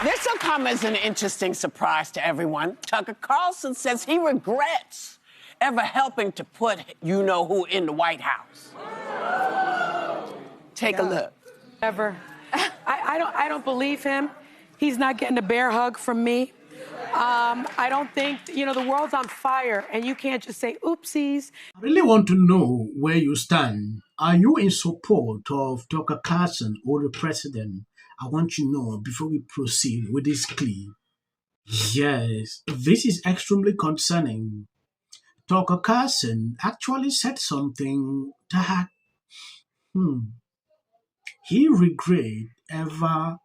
This will come as an interesting surprise to everyone. Tucker Carlson says he regrets ever helping to put you-know-who in the White House. Take a look. Ever. I don't believe him. He's not getting a bear hug from me. I don't think, the world's on fire, and you can't just say, oopsies. I really want to know where you stand. Are you in support of Tucker Carlson or the president? I want to know before we proceed with this plea. Yes, this is extremely concerning. Tucker Carlson actually said something that he regret ever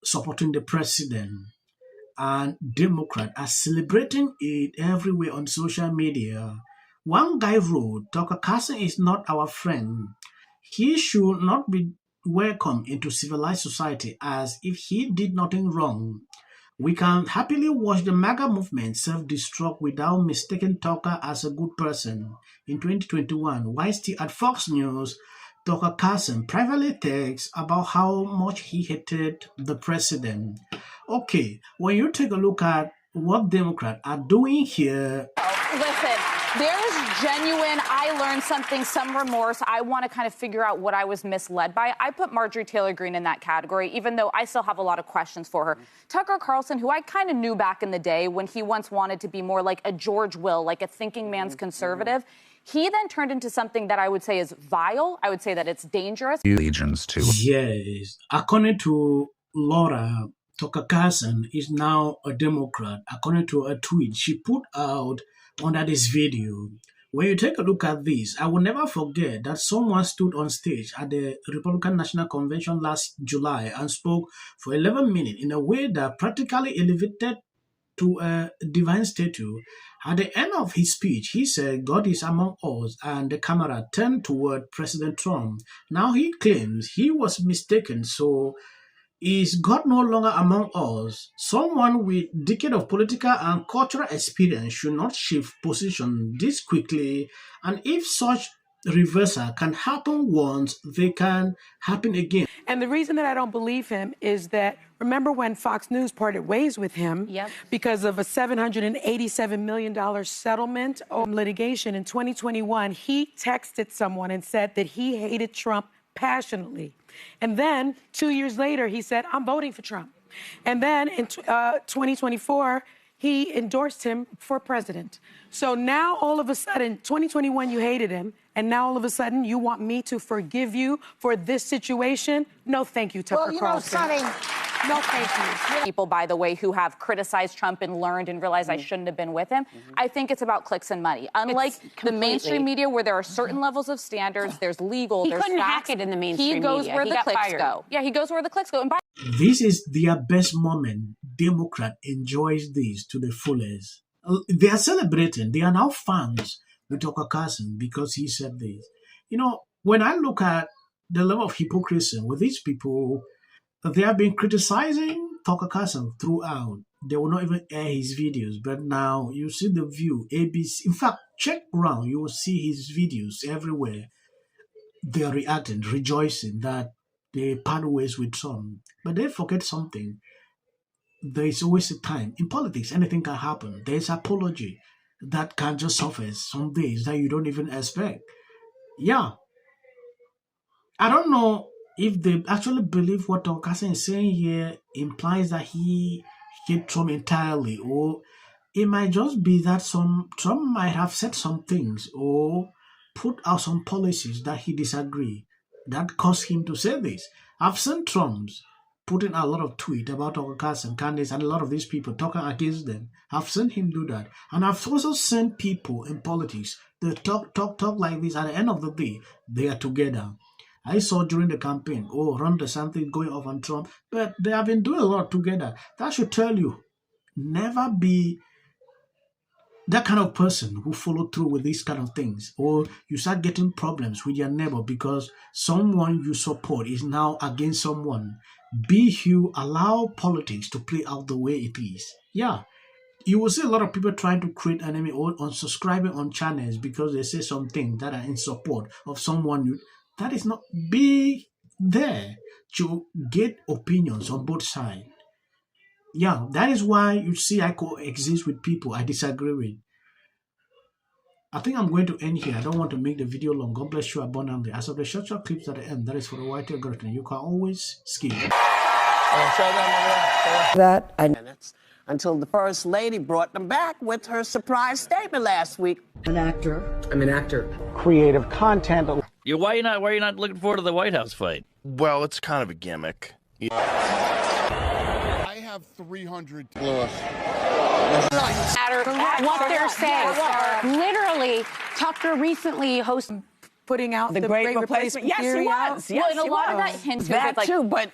supporting the president, and Democrats are celebrating it everywhere on social media. One guy wrote, Tucker Carlson is not our friend. He should not be welcomed into civilized society as if he did nothing wrong. We can happily watch the MAGA movement self-destruct without mistaking Tucker as a good person. In 2021, while still at Fox News, Tucker Carlson privately texts about how much he hated the president. Okay, when you take a look at what Democrats are doing here... Listen, there's genuine, I learned something, some remorse. I want to kind of figure out what I was misled by. I put Marjorie Taylor Greene in that category, even though I still have a lot of questions for her. Tucker Carlson, who I kind of knew back in the day when he once wanted to be more like a George Will, like a thinking man's conservative, he then turned into something that I would say is vile. I would say that it's dangerous. Allegiance to. Yes, according to Laura, Tucker Carlson is now a Democrat, according to a tweet she put out under this video. When you take a look at this, I will never forget that someone stood on stage at the Republican National Convention last July and spoke for 11 minutes in a way that practically elevated to a divine statue. At the end of his speech, he said, God is among us, and the camera turned toward President Trump. Now he claims he was mistaken, so is God no longer among us? Someone with decades of political and cultural experience should not shift position this quickly, and if such reversal can happen once, they can happen again. And the reason that I don't believe him is that, remember when Fox News parted ways with him because of a $787 million settlement of litigation in 2021, he texted someone and said that he hated Trump passionately. And then 2 years later, he said, I'm voting for Trump. And then in 2024, he endorsed him for president. So now all of a sudden, 2021, you hated him. And now all of a sudden, you want me to forgive you for this situation? No, thank you, Tucker Carlson. Sonny. No, thank you. People, by the way, who have criticized Trump and learned and realized I shouldn't have been with him. I think it's about clicks and money. Unlike the mainstream media, where there are certain levels of standards, there's legal, there's couldn't facts. hack it in the mainstream He goes media. where He the got clicks fired. go. Yeah, he goes where the clicks go. And by This is their best moment. Democrat enjoys this to the fullest. They are celebrating. They are now fans with Tucker Carlson because he said this. When I look at the level of hypocrisy with these people, they have been criticizing Tucker Carlson throughout. They will not even air his videos. But now you see the view, ABC. In fact, check around. You will see his videos everywhere. They are reacting, rejoicing that they part ways with Trump. But they forget something. There is always a time. In politics, anything can happen. There is apology that can just surface some days that you don't even expect. Yeah. I don't know if they actually believe what Tucker Carlson is saying here implies that he hate Trump entirely, or it might just be that Trump might have said some things or put out some policies that he disagree that caused him to say this. I've seen Trump's putting a lot of tweet about Tucker Carlson, Candace, and a lot of these people talking against them. I've seen him do that. And I've also seen people in politics, they talk like this. At the end of the day, they are together. I saw during the campaign, Ron DeSantis going off on Trump, but they have been doing a lot together. That should tell you, never be that kind of person who follow through with these kind of things, or you start getting problems with your neighbor because someone you support is now against someone. Be you, allow politics to play out the way it is. Yeah, you will see a lot of people trying to create enemy or unsubscribing on channels because they say something that are in support of someone. That is not, be there to get opinions on both sides. Yeah, that is why you see I coexist with people I disagree with. I think I'm going to end here. I don't want to make the video long. God bless you abundantly. As of the short clips at the end, that is for the white girlfriend. You can always skip. That minutes until the First Lady brought them back with her surprise statement last week. I'm an actor. Creative content. Why are you not looking forward to the White House fight? Well, it's kind of a gimmick. I have 300. Lewis. What they're saying. Literally, Tucker recently hosted. Putting out The Great Replacement. Yes, theory she out. was. Yes, well, and a she lot of was. that hints That like, too, but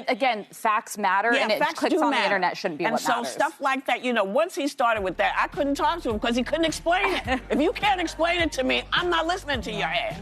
again, facts matter, and it facts clicks do on matter. the internet shouldn't be and what so matters. stuff like that, once he started with that, I couldn't talk to him because he couldn't explain it. If you can't explain it to me, I'm not listening to your ass.